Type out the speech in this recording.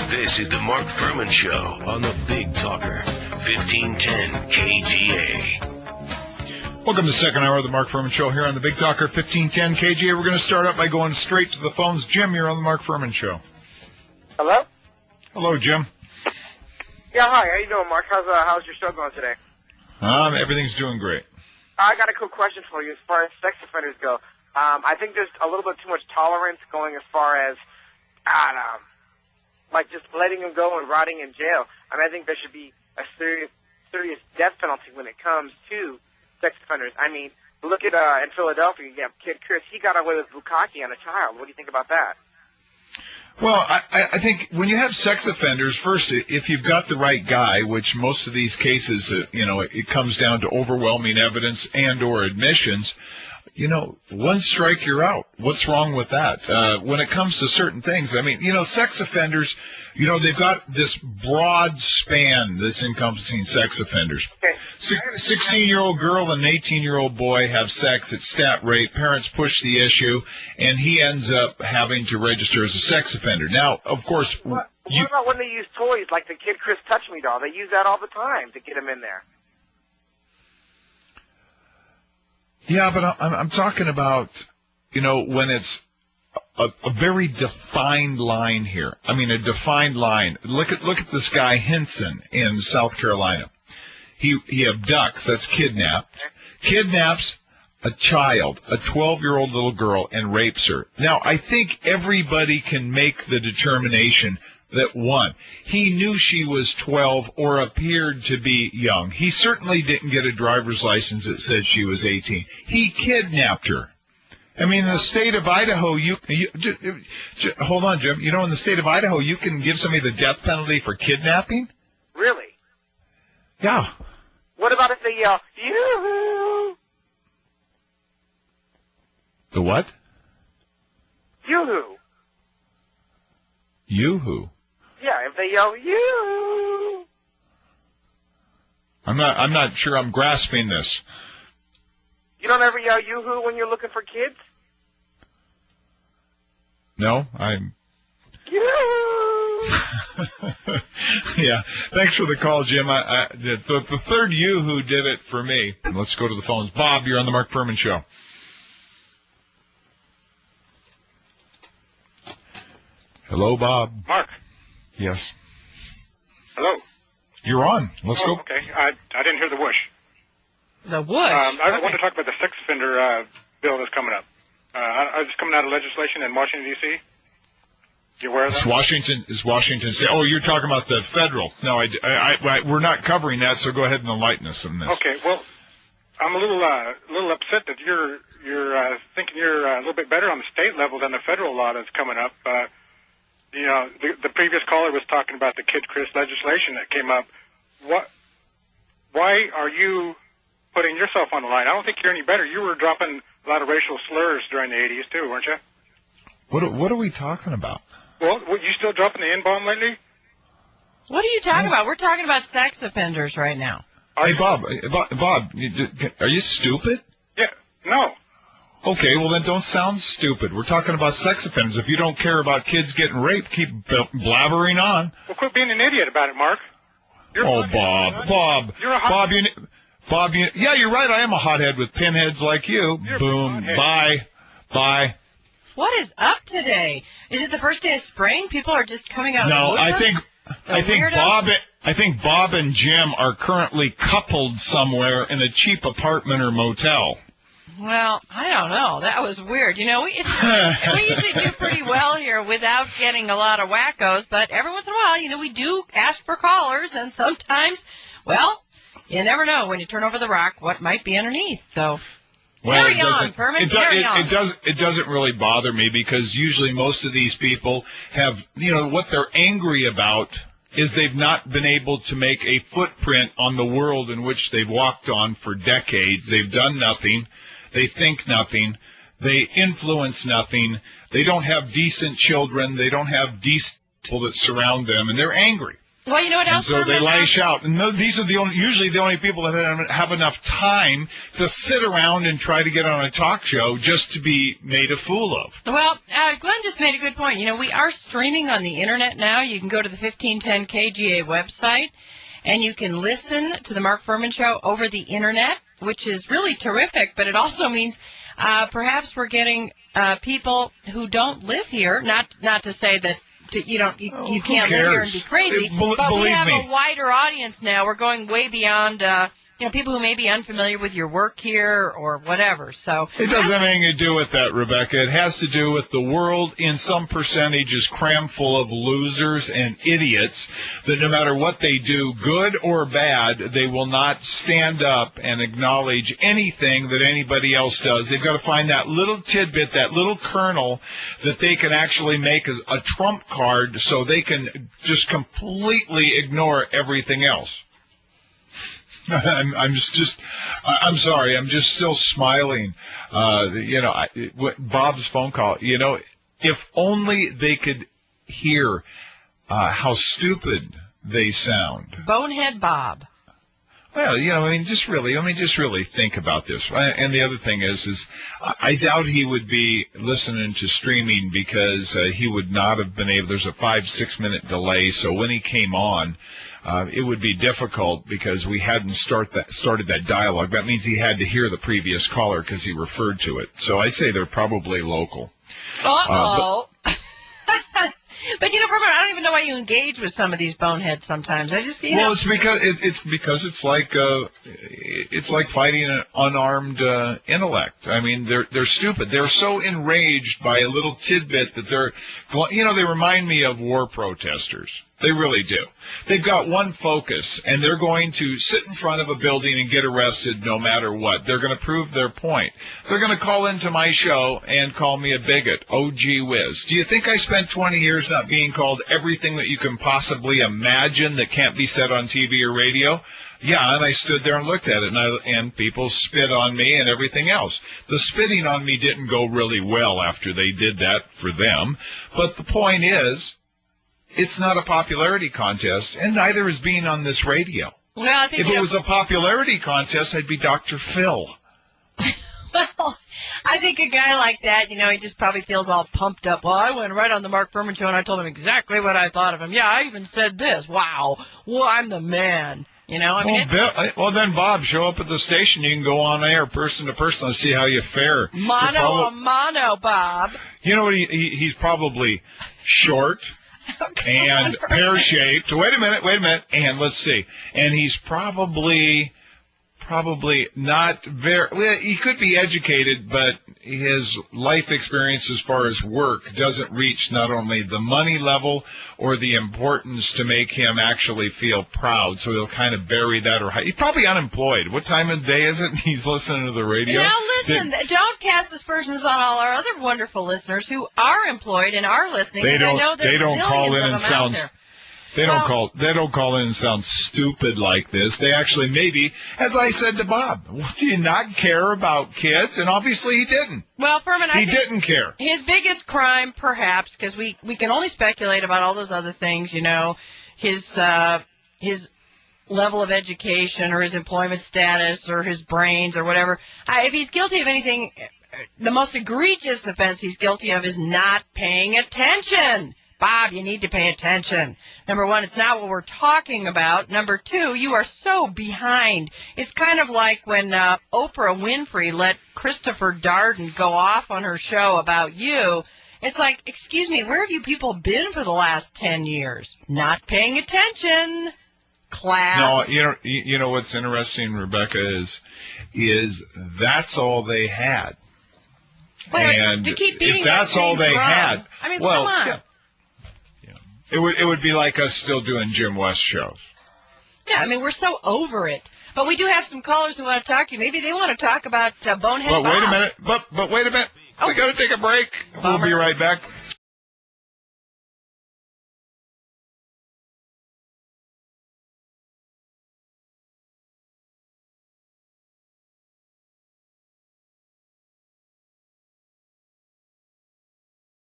This is the Mark Furhman Show on the Big Talker, 1510 KGA. Welcome to the second hour of the Mark Furhman Show here on the Big Talker, 1510 KGA. We're going to start out by going straight to the phones. Jim, you're on the Mark Furhman Show. Hello? Hello, Jim. Yeah, hi. How you doing, Mark? How's your show going today? Everything's doing great. I got a quick question for you as far as sex offenders go. I think there's a little bit too much tolerance going as far as, like just letting them go and rotting in jail. I mean, I think there should be a serious death penalty when it comes to sex offenders. I mean, look at in Philadelphia, you have Kid Chris. He got away with bukkake on a child. What do you think about that? Well, I think when you have sex offenders, first, if you've got the right guy, which most of these cases, it comes down to overwhelming evidence and or admissions, one strike, you're out. What's wrong with that? When it comes to certain things, I mean, sex offenders, they've got this broad span that's encompassing sex offenders. Okay. 16-year-old girl and an 18-year-old boy have sex. It's stat rape. Parents push the issue, and he ends up having to register as a sex offender. Now, of course... What about when they use toys like the Kid Chris Touch Me doll? They use that all the time to get him in there. Yeah, but I'm talking about, when it's a very defined line here. I mean, a defined line. Look at this guy Henson in South Carolina. He abducts, that's kidnaps a child, a 12-year-old little girl, and rapes her. Now, I think everybody can make the determination that, one, he knew she was 12 or appeared to be young. He certainly didn't get a driver's license that said she was 18. He kidnapped her. I mean, in the state of Idaho, hold on, Jim. In the state of Idaho, you can give somebody the death penalty for kidnapping? Really? Yeah. What about if they yell, yoo-hoo? The what? Yoo-hoo. Yoo-hoo. Yeah, if they yell, yoo-hoo. I'm not sure I'm grasping this. You don't ever yell yoo-hoo when you're looking for kids? No, I'm... Yoo-hoo! Yeah, thanks for the call, Jim. The third yoo-hoo did it for me. Let's go to the phones. Bob, you're on the Mark Furhman Show. Hello, Bob. Mark. Yes. Hello. You're on. Let's go. Okay. I didn't hear the whoosh. The whoosh? I want to talk about the sex offender bill that's coming up. I was coming out of legislation in Washington, D.C. You aware of that? Is Washington State? Oh, you're talking about the federal. No, we're not covering that, so go ahead and enlighten us on this. Okay. Well, I'm a little upset that you're thinking you're a little bit better on the state level than the federal law that's coming up. The previous caller was talking about the Kid Chris legislation that came up. Why are you putting yourself on the line? I don't think you're any better. You were dropping a lot of racial slurs during the 80s, too, weren't you? What are we talking about? Well, were you still dropping the N-bomb lately? What are you talking about? We're talking about sex offenders right now. Hey, Bob, are you stupid? Yeah, no. Okay, well then don't sound stupid. We're talking about sex offenders. If you don't care about kids getting raped, keep blabbering on. Well, quit being an idiot about it, Mark. Bob. You're a hot... Bob, yeah, you're right. I am a hothead with pinheads like you. You're Boom. Bye. What is up today? Is it the first day of spring? People are just coming out. No, of I think Bob and Jim are currently coupled somewhere in a cheap apartment or motel. Well, I don't know. That was weird. We usually do pretty well here without getting a lot of wackos, but every once in a while, we do ask for callers, and sometimes, well, you never know when you turn over the rock what might be underneath. So carry on, Furhman. Carry on. It doesn't really bother me because usually most of these people have, what they're angry about is they've not been able to make a footprint on the world in which they've walked on for decades. They've done nothing. They think nothing. They influence nothing. They don't have decent children. They don't have decent people that surround them, and they're angry. Well, you know what and else? so they Furhman? lash out. And these are usually the only people that have enough time to sit around and try to get on a talk show just to be made a fool of. Well, Glenn just made a good point. You know, we are streaming on the Internet now. You can go to the 1510 KGA website, and you can listen to the Mark Furhman Show over the Internet, which is really terrific. But it also means perhaps we're getting people who don't live here, not to say that you can't live here and be crazy, but we have a wider audience now. We're going way beyond people who may be unfamiliar with your work here or whatever. So it doesn't have anything to do with that, Rebecca. It has to do with the world in some percentage is crammed full of losers and idiots that no matter what they do, good or bad, they will not stand up and acknowledge anything that anybody else does. They've got to find that little tidbit, that little kernel that they can actually make as a trump card so they can just completely ignore everything else. I'm sorry. I'm just still smiling. Bob's phone call. If only they could hear how stupid they sound. Bonehead Bob. Well, just really think about this. And the other thing is I doubt he would be listening to streaming because he would not have been able. There's a 5-6 minute delay, so when he came on. It would be difficult because we hadn't started that dialogue. That means he had to hear the previous caller because he referred to it. So I'd say they're probably local. Uh-oh. But Furhman, I don't even know why you engage with some of these boneheads sometimes. It's because it's like fighting an unarmed intellect. I mean, they're stupid. They're so enraged by a little tidbit that they remind me of war protesters. They really do. They've got one focus, and they're going to sit in front of a building and get arrested no matter what. They're going to prove their point. They're going to call into my show and call me a bigot. Oh, gee whiz. Do you think I spent 20 years not being called everything that you can possibly imagine that can't be said on TV or radio? Yeah, and I stood there and looked at it, and people spit on me and everything else. The spitting on me didn't go really well after they did that for them, but the point is, it's not a popularity contest, and neither is being on this radio. Well, I think if it was a popularity contest, I'd be Dr. Phil. Well, I think a guy like that, he just probably feels all pumped up. Well, I went right on the Mark Furhman Show, and I told him exactly what I thought of him. Yeah, I even said this. Wow. Well, I'm the man. Well, then, Bob, show up at the station. You can go on air, person to person, and see how you fare. Mano a mano, Bob. You know what? He's probably short. And pear-shaped. Wait a minute. And let's see. And he's probably not very. Well, he could be educated, but his life experience as far as work doesn't reach not only the money level or the importance to make him actually feel proud. So he'll kind of bury that or hide. He's probably unemployed. What time of day is it? He's listening to the radio. Now listen, don't cast aspersions on all our other wonderful listeners who are employed and are listening. They don't call in and sound. They don't call in and sound stupid like this. They actually maybe, as I said to Bob, do you not care about kids? And obviously he didn't. Well, Furhman, he didn't care. His biggest crime, perhaps, because we can only speculate about all those other things, his level of education or his employment status or his brains or whatever. If he's guilty of anything, the most egregious offense he's guilty of is not paying attention. Bob, you need to pay attention. Number one, it's not what we're talking about. Number two, you are so behind. It's kind of like when Oprah Winfrey let Christopher Darden go off on her show about you. It's like, excuse me, where have you people been for the last 10 years? Not paying attention. Class. No, you know what's interesting, Rebecca, is that's all they had. And to keep beating if that's all they had, I mean, come on. Yeah. It would be like us still doing Jim West shows. Yeah, I mean, we're so over it. But we do have some callers who want to talk to you. Maybe they want to talk about Bonehead Bob. But wait a minute. But wait a minute. We got to take a break. Bummer. We'll be right back.